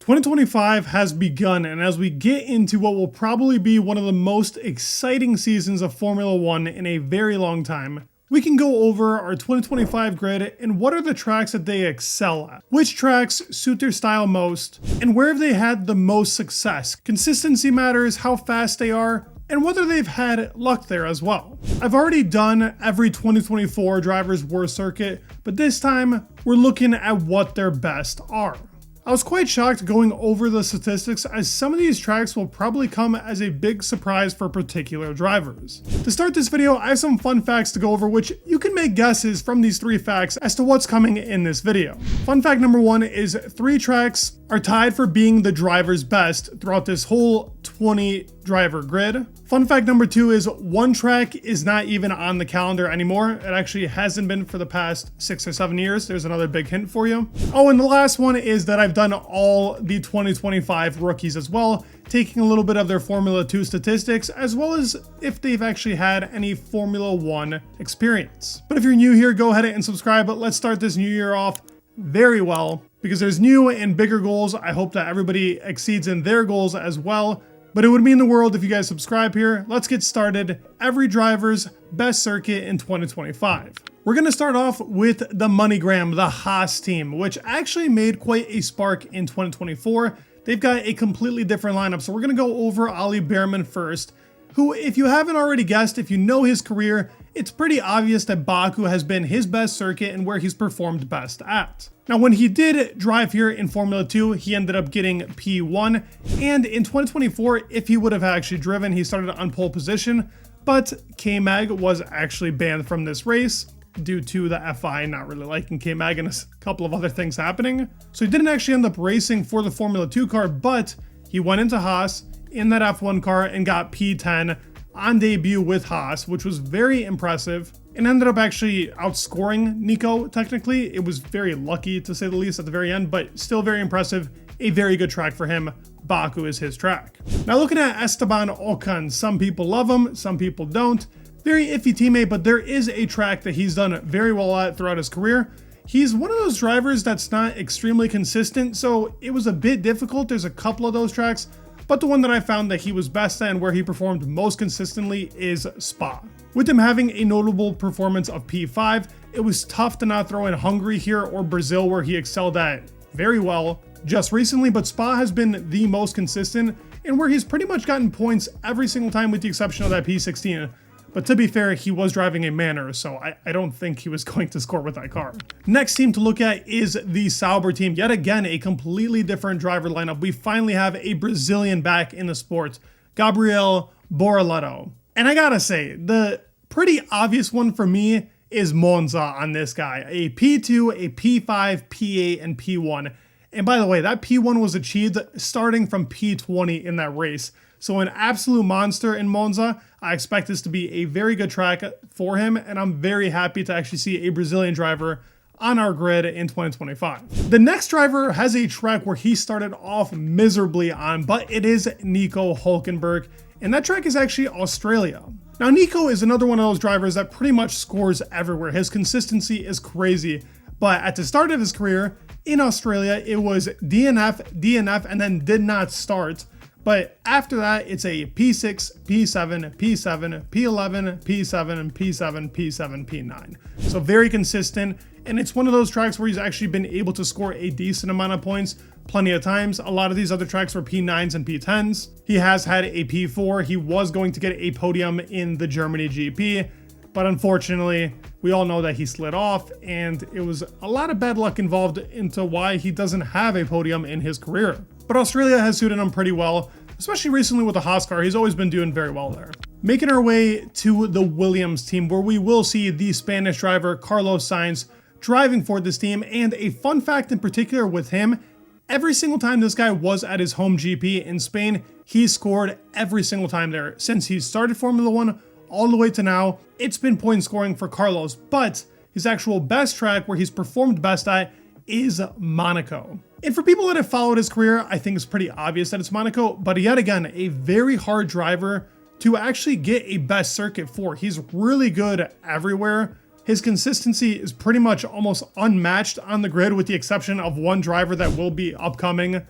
2025 has begun, and as we get into what will probably be one of the most exciting seasons of Formula One in a very long time, we can go over our 2025 grid and what are the tracks that they excel at, which tracks suit their style most, and where have they had the most success. Consistency matters, how fast they are, and whether they've had luck there as well. I've already done every 2024 driver's worst circuit, but this time we're looking at what their best are. I was quite shocked going over the statistics, as some of these tracks will probably come as a big surprise for particular drivers. To start this video, I have some fun facts to go over, which you can make guesses from these 3 facts as to what's coming in this video. Fun fact number 1 is 3 tracks are tied for being the driver's best throughout this whole 20 driver grid. Fun fact number 2 is 1 track is not even on the calendar anymore. It actually hasn't been for the past 6 or 7 years. There's another big hint for you. Oh, and the last one is that I've done all the 2025 rookies as well, taking a little bit of their Formula 2 statistics, as well as if they've actually had any Formula 1 experience. But if you're new here, go ahead and subscribe. But let's start this new year off very well, because there's new and bigger goals. I hope that everybody exceeds in their goals as well. But it would mean the world if you guys subscribe here. Let's get started. Every driver's best circuit in 2025. We're going to start off with the MoneyGram, the Haas team, which actually made quite a spark in 2024. They've got a completely different lineup. So we're going to go over Ollie Bearman first, who, if you haven't already guessed, if you know his career, it's pretty obvious that Baku has been his best circuit and where he's performed best at. Now, when he did drive here in Formula 2, he ended up getting P1, and in 2024, if he would have actually driven, he started on pole position, but K-Mag was actually banned from this race due to the FI not really liking K-Mag and a couple of other things happening. So he didn't actually end up racing for the Formula 2 car, but he went into Haas in that F1 car and got P10 on debut with Haas, which was very impressive, and ended up actually outscoring Nico. Technically, it was very lucky to say the least at the very end, but still very impressive. A very good track for him. Baku is his track. Now looking at Esteban Ocon, some people love him, some people don't. Very iffy teammate, but there is a track that he's done very well at throughout his career. He's one of those drivers that's not extremely consistent, so it was a bit difficult. There's a couple of those tracks, but the one that I found that he was best at and where he performed most consistently is Spa. With him having a notable performance of P5, it was tough to not throw in Hungary here or Brazil, where he excelled at very well just recently, but Spa has been the most consistent and where he's pretty much gotten points every single time with the exception of that P16. But to be fair, he was driving a Manor, so I don't think he was going to score with that car. Next team to look at is the Sauber team. Yet again, a completely different driver lineup. We finally have a Brazilian back in the sport, Gabriel Bortoleto. And I gotta say, the pretty obvious one for me is Monza on this guy. A P2, a P5, P8, and P1. And by the way, that P1 was achieved starting from P20 in that race. So an absolute monster in Monza. I expect this to be a very good track for him, and I'm very happy to actually see a Brazilian driver on our grid in 2025. The next driver has a track where he started off miserably on, but it is Nico Hülkenberg, and that track is actually Australia. Now, Nico is another one of those drivers that pretty much scores everywhere. His consistency is crazy, but at the start of his career in Australia, it was DNF, and then did not start. But after that, it's a P6, P7, P7, P11, P7, P7, P7, P9. So very consistent. And it's one of those tracks where he's actually been able to score a decent amount of points plenty of times. A lot of these other tracks were P9s and P10s. He has had a P4. He was going to get a podium in the Germany GP, but unfortunately, we all know that he slid off, and it was a lot of bad luck involved into why he doesn't have a podium in his career. But Australia has suited him pretty well, especially recently with the Haas car. He's always been doing very well there. Making our way to the Williams team, where we will see the Spanish driver Carlos Sainz driving for this team. And a fun fact in particular with him, every single time this guy was at his home GP in Spain, he scored every single time there. Since he started Formula One all the way to now, it's been point scoring for Carlos, but his actual best track where he's performed best at is Monaco. And for people that have followed his career, I think it's pretty obvious that it's Monaco, but yet again, a very hard driver to actually get a best circuit for. He's really good everywhere. His consistency is pretty much almost unmatched on the grid, with the exception of one driver that will be upcoming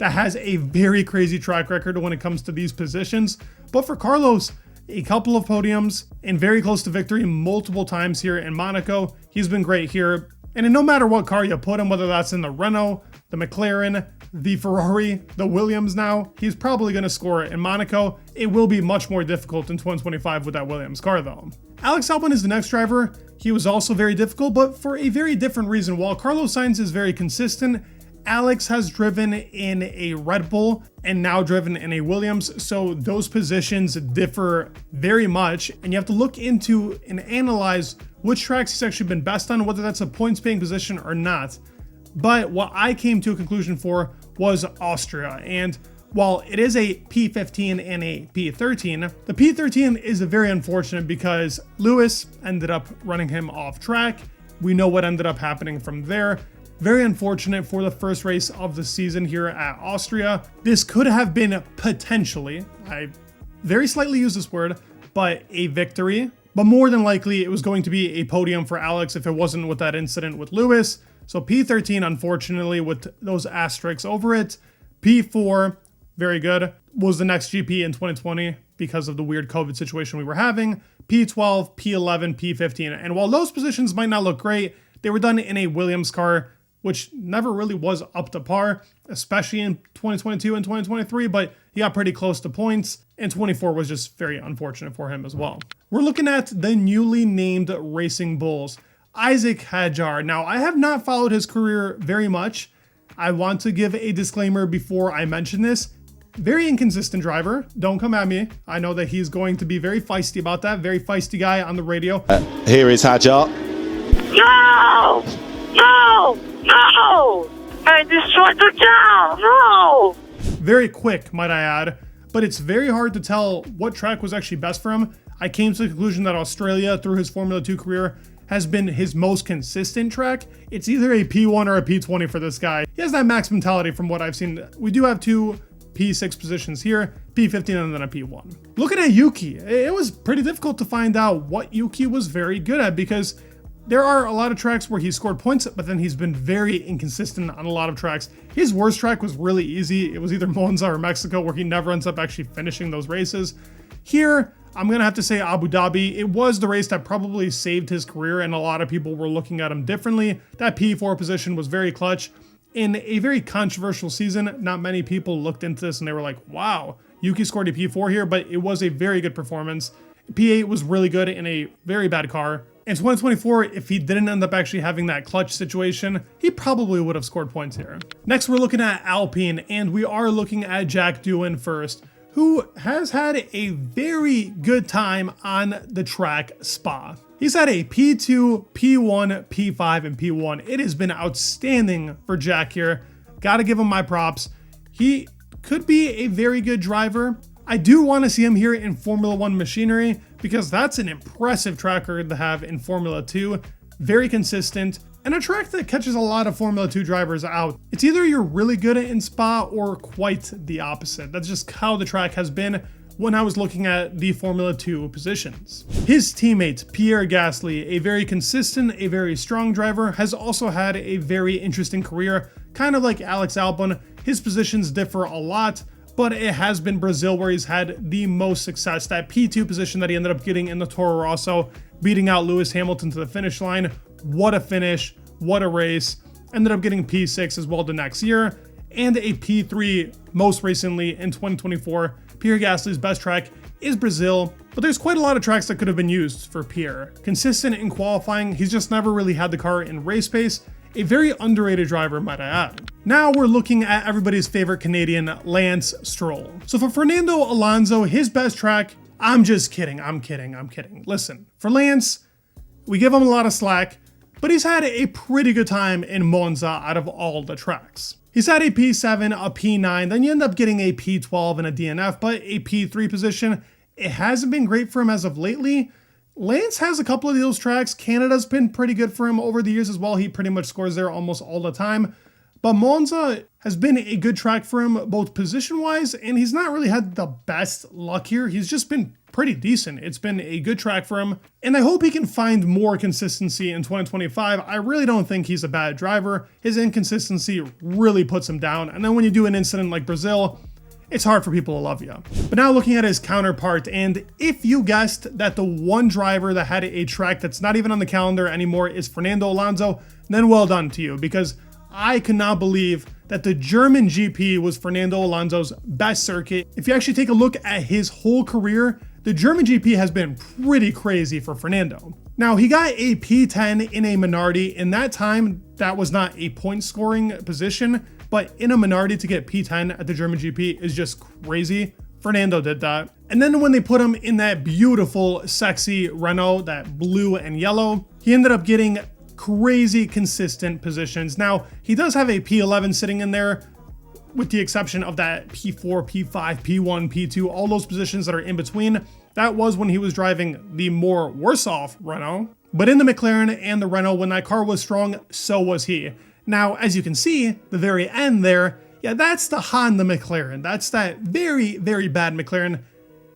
that has a very crazy track record when it comes to these positions. But for Carlos, a couple of podiums and very close to victory multiple times here in Monaco. He's been great here. And no matter what car you put him, whether that's in the Renault, the McLaren, the Ferrari, the Williams now, he's probably going to score in Monaco. It will be much more difficult in 2025 with that Williams car though. Alex Albon is the next driver. He was also very difficult, but for a very different reason. While Carlos Sainz is very consistent, Alex has driven in a Red Bull and now driven in a Williams, so those positions differ very much, and you have to look into and analyze which tracks he's actually been best on, whether that's a points paying position or not. But what I came to a conclusion for was Austria, and while it is a P15 and a P13, the P13 is very unfortunate because Lewis ended up running him off track. We know what ended up happening from there. Very unfortunate for the first race of the season here at Austria. This could have been potentially, I very slightly use this word, but a victory. But more than likely, it was going to be a podium for Alex if it wasn't with that incident with Lewis. So P13, unfortunately, with those asterisks over it. P4, very good, was the next GP in 2020 because of the weird COVID situation we were having. P12, P11, P15. And while those positions might not look great, they were done in a Williams car, which never really was up to par, especially in 2022 and 2023, but he got pretty close to points, and 24 was just very unfortunate for him as well. We're looking at the newly named Racing Bulls, Isaac Hadjar. Now, I have not followed his career very much. I want to give a disclaimer before I mention this. Very inconsistent driver. Don't come at me. I know that he's going to be very feisty about that. Very feisty guy on the radio. Here is Hadjar. No! No! No! I destroyed the cow! No! Very quick, might I add, but it's very hard to tell what track was actually best for him. I came to the conclusion that Australia, through his Formula 2 career, has been his most consistent track. It's either a P1 or a P20 for this guy. He has that max mentality from what I've seen. We do have two P6 positions here, P15 and then a P1. Looking at Yuki, it was pretty difficult to find out what Yuki was very good at because there are a lot of tracks where he scored points, but then he's been very inconsistent on a lot of tracks. His worst track was really easy. It was either Monza or Mexico, where he never ends up actually finishing those races. Here, I'm going to have to say Abu Dhabi. It was the race that probably saved his career, and a lot of people were looking at him differently. That P4 position was very clutch. In a very controversial season, not many people looked into this and they were like, wow, Yuki scored a P4 here, but it was a very good performance. P8 was really good in a very bad car. In 2024, if he didn't end up actually having that clutch situation, he probably would have scored points here. Next, we're looking at Alpine, and we are looking at Jack Doohan first, who has had a very good time on the track Spa. He's had a P2, P1, P5, and P1. It has been outstanding for Jack here. Gotta give him my props. He could be a very good driver. I do want to see him here in Formula 1 machinery because that's an impressive track record to have in Formula 2. Very consistent and a track that catches a lot of Formula 2 drivers out. It's either you're really good at in Spa or quite the opposite. That's just how the track has been when I was looking at the Formula 2 positions. His teammate, Pierre Gasly, a very consistent, a very strong driver, has also had a very interesting career, kind of like Alex Albon. His positions differ a lot, but it has been Brazil where he's had the most success. That P2 position that he ended up getting in the Toro Rosso, beating out Lewis Hamilton to the finish line. What a finish, what a race. Ended up getting P6 as well the next year, and a P3 most recently in 2024. Pierre Gasly's best track is Brazil, but there's quite a lot of tracks that could have been used for Pierre. Consistent in qualifying, he's just never really had the car in race pace. A very underrated driver, might I add. Now we're looking at everybody's favorite Canadian, Lance Stroll. So for Fernando Alonso, his best track, I'm kidding. Listen, for Lance, we give him a lot of slack, but he's had a pretty good time in Monza out of all the tracks. He's had a P7, a P9, then you end up getting a P12 and a DNF, but a P3 position, it hasn't been great for him as of lately. Lance has a couple of those tracks. Canada's been pretty good for him over the years as well. He pretty much scores there almost all the time. But Monza has been a good track for him, both position-wise, and he's not really had the best luck here. He's just been pretty decent. It's been a good track for him, and I hope he can find more consistency in 2025. I really don't think he's a bad driver. His inconsistency really puts him down, and then when you do an incident like Brazil, it's hard for people to love you. But now looking at his counterpart, and if you guessed that the one driver that had a track that's not even on the calendar anymore is Fernando Alonso, then well done to you, because I cannot believe that the German GP was Fernando Alonso's best circuit. If you actually take a look at his whole career, the German GP has been pretty crazy for Fernando. Now, he got a P10 in a Minardi. In that time, that was not a point scoring position, but in a Minardi to get P10 at the German GP is just crazy. Fernando did that. And then when they put him in that beautiful, sexy Renault, that blue and yellow, he ended up getting crazy consistent positions. Now, he does have a P11 sitting in there, with the exception of that P4, P5, P1, P2, all those positions that are in between. That was when he was driving the more worse off Renault. But in the McLaren and the Renault, when that car was strong, so was he. Now, as you can see, the very end there, yeah, that's the Honda McLaren. That's that very, very bad McLaren.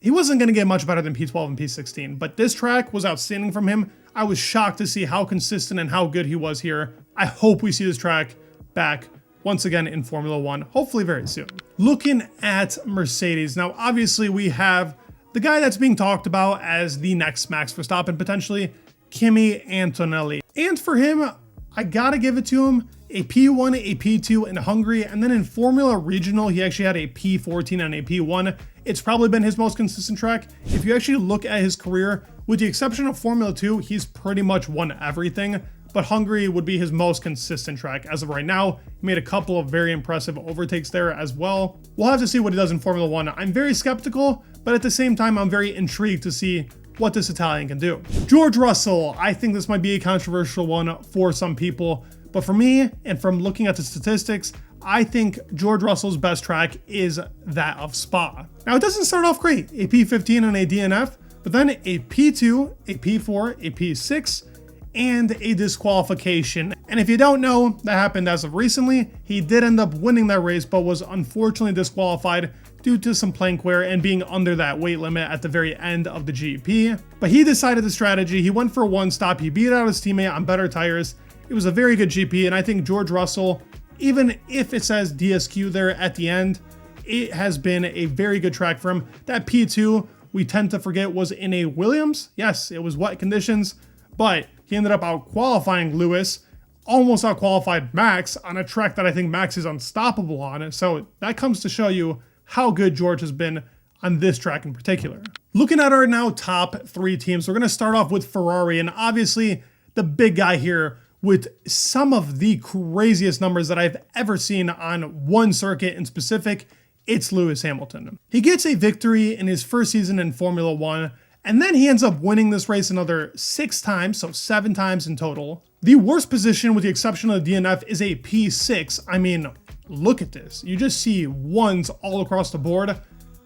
He wasn't going to get much better than P12 and P16, but this track was outstanding from him. I was shocked to see how consistent and how good he was here. I hope we see this track back once again in Formula One, hopefully very soon. Looking at Mercedes, now obviously we have the guy that's being talked about as the next Max Verstappen potentially, Kimi Antonelli. And for him, I gotta give it to him, a P1, a P2 in Hungary, and then in Formula Regional, he actually had a P14 and a P1. It's probably been his most consistent track. If you actually look at his career, with the exception of Formula 2, he's pretty much won everything, but Hungary would be his most consistent track as of right now. He made a couple of very impressive overtakes there as well. We'll have to see what he does in Formula 1. I'm very skeptical, but at the same time, I'm very intrigued to see what this Italian can do. George Russell, I think this might be a controversial one for some people, but for me, and from looking at the statistics, I think George Russell's best track is that of Spa. Now, it doesn't start off great, a P15 and a DNF, but then a P2, a P4, a P6, and a disqualification. And if you don't know, that happened as of recently. He did end up winning that race, but was unfortunately disqualified due to some plank wear and being under that weight limit at the very end of the GP. But he decided the strategy. He went for one stop. He beat out his teammate on better tires. It was a very good GP, and I think George Russell, even if it says DSQ there at the end, it has been a very good track for him. That P2, we tend to forget, was in a Williams. Yes, it was wet conditions, but he ended up out-qualifying Lewis, almost out-qualified Max on a track that I think Max is unstoppable on. So that comes to show you how good George has been on this track in particular. Looking at our now top three teams, we're going to start off with Ferrari, and obviously the big guy here with some of the craziest numbers that I've ever seen on one circuit in specific, it's Lewis Hamilton. He gets a victory in his first season in Formula One, and then he ends up winning this race another 6 times, so 7 times in total. The worst position, with the exception of the DNF, is a P6. I mean, look at this. You just see ones all across the board.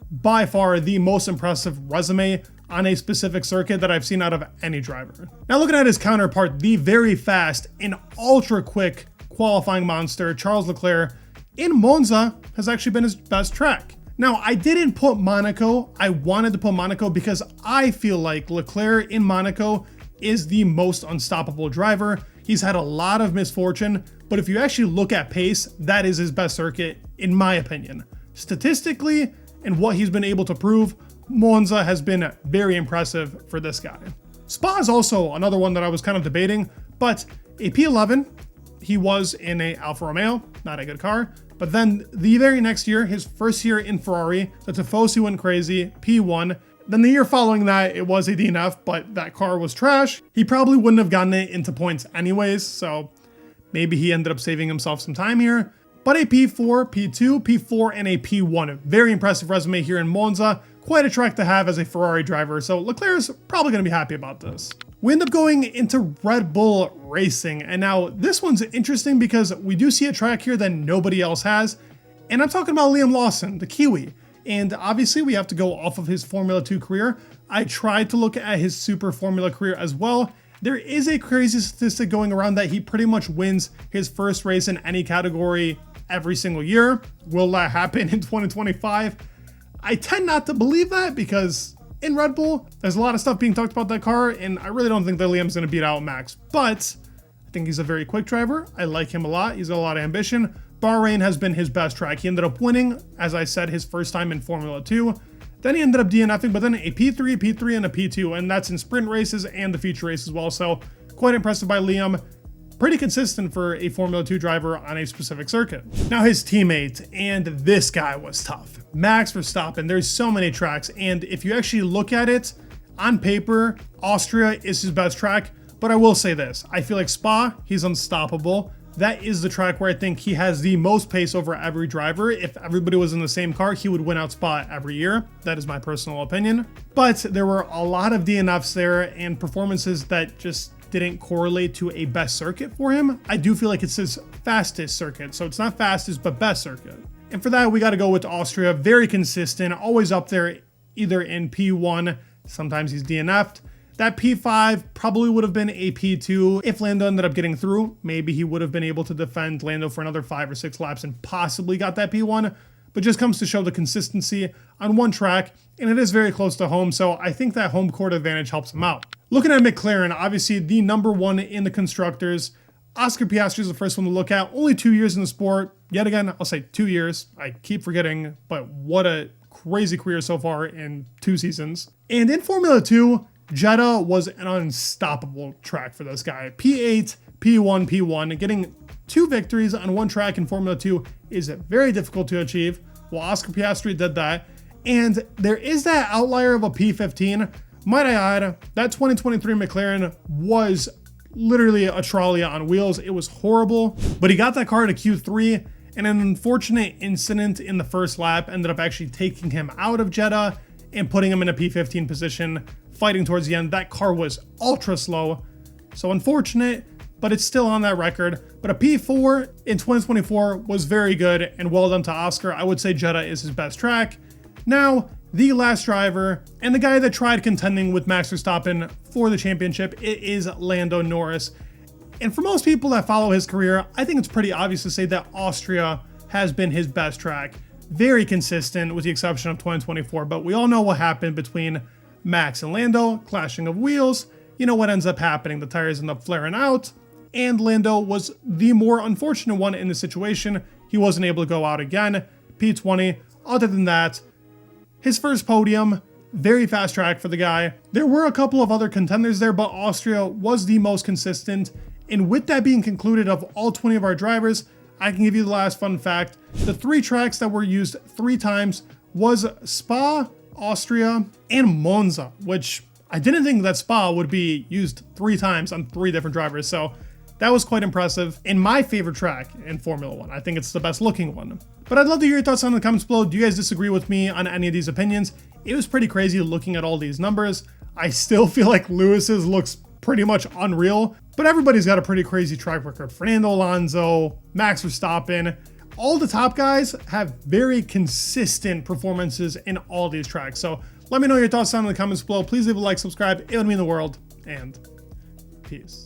By far the most impressive resume on a specific circuit that I've seen out of any driver. Now looking at his counterpart, the very fast and ultra quick qualifying monster, Charles Leclerc, in Monza has actually been his best track. Now, I didn't put Monaco. I wanted to put Monaco because I feel like Leclerc in Monaco is the most unstoppable driver. He's had a lot of misfortune, but if you actually look at pace, that is his best circuit, in my opinion. Statistically, and what he's been able to prove, Monza has been very impressive for this guy. Spa is also another one that I was kind of debating, but a P11, he was in a Alfa Romeo, not a good car. But then the very next year, his first year in Ferrari, the Tifosi went crazy, P1. Then the year following that, it was a DNF, but that car was trash. He probably wouldn't have gotten it into points anyways, so maybe he ended up saving himself some time here. But a P4, P2, P4, and a P1. Very impressive resume here in Monza. Quite a track to have as a Ferrari driver, so Leclerc's probably going to be happy about this. We end up going into Red Bull Racing, and now this one's interesting because we do see a track here that nobody else has, and I'm talking about Liam Lawson, the Kiwi. And obviously we have to go off of his Formula 2 career. I tried to look at his Super Formula career as well. There is a crazy statistic going around that he pretty much wins his first race in any category every single year. Will that happen in 2025? I tend not to believe that because in Red Bull. There's a lot of stuff being talked about that car, and I really don't think that Liam's going to beat out Max. But I think he's a very quick driver. I like him a lot. He's got a lot of ambition. Bahrain has been his best track. He ended up winning, as I said, his first time in Formula 2. Then he ended up DNFing, but then a P3, P3, and a P2, and that's in sprint races and the feature race as well. So quite impressive by Liam. Pretty consistent for a Formula 2 driver on a specific circuit. Now his teammate, and this guy was tough. Max Verstappen. There's so many tracks, and if you actually look at it, on paper, Austria is his best track, but I will say this. I feel like Spa, he's unstoppable. That is the track where I think he has the most pace over every driver. If everybody was in the same car, he would win out Spa every year. That is my personal opinion. But there were a lot of DNFs there and performances that just didn't correlate to a best circuit for him. I do feel like it's his fastest circuit. So it's not fastest, but best circuit. And for that, we got to go with Austria. Very consistent, always up there, either in P1, sometimes he's DNF'd. That P5 probably would have been a P2 if Lando ended up getting through. Maybe he would have been able to defend Lando for another 5 or 6 laps and possibly got that P1, but just comes to show the consistency on one track, and it is very close to home, so I think that home court advantage helps him out. Looking at McLaren, obviously the number one in the constructors. Oscar Piastri is the first one to look at. Only 2 years in the sport. Yet again, I'll say 2 years. I keep forgetting, but what a crazy career so far in 2 seasons. And in Formula 2, Jeddah was an unstoppable track for this guy. P8, P1, P1. Getting 2 victories on one track in Formula 2 is very difficult to achieve. Well, Oscar Piastri did that. And there is that outlier of a P15. Might I add, that 2023 McLaren was literally a trolley on wheels. It was horrible, but he got that car to Q3, and an unfortunate incident in the first lap ended up actually taking him out of Jeddah and putting him in a P15 position, fighting towards the end. That car was ultra slow, so unfortunate, but it's still on that record. But a P4 in 2024 was very good, and well done to Oscar. I would say Jeddah is his best track. Now, the last driver, and the guy that tried contending with Max Verstappen for the championship, it is Lando Norris. And for most people that follow his career, I think it's pretty obvious to say that Austria has been his best track. Very consistent with the exception of 2024, but we all know what happened between Max and Lando, clashing of wheels. You know what ends up happening, the tires end up flaring out, and Lando was the more unfortunate one in the situation. He wasn't able to go out again, P20. Other than that, his first podium, very fast track for the guy. There were a couple of other contenders there, but Austria was the most consistent. And with that being concluded of all 20 of our drivers, I can give you the last fun fact. The 3 tracks that were used 3 times was Spa, Austria, and Monza, which I didn't think that Spa would be used 3 times on 3 different drivers. So that was quite impressive. And my favorite track in Formula 1. I think it's the best looking one. But I'd love to hear your thoughts on the comments below. Do you guys disagree with me on any of these opinions? It was pretty crazy looking at all these numbers. I still feel like Lewis's looks pretty much unreal, but everybody's got a pretty crazy track record. Fernando Alonso, Max Verstappen, all the top guys have very consistent performances in all these tracks. So let me know your thoughts down in the comments below. Please leave a like, subscribe. It would mean the world, and peace.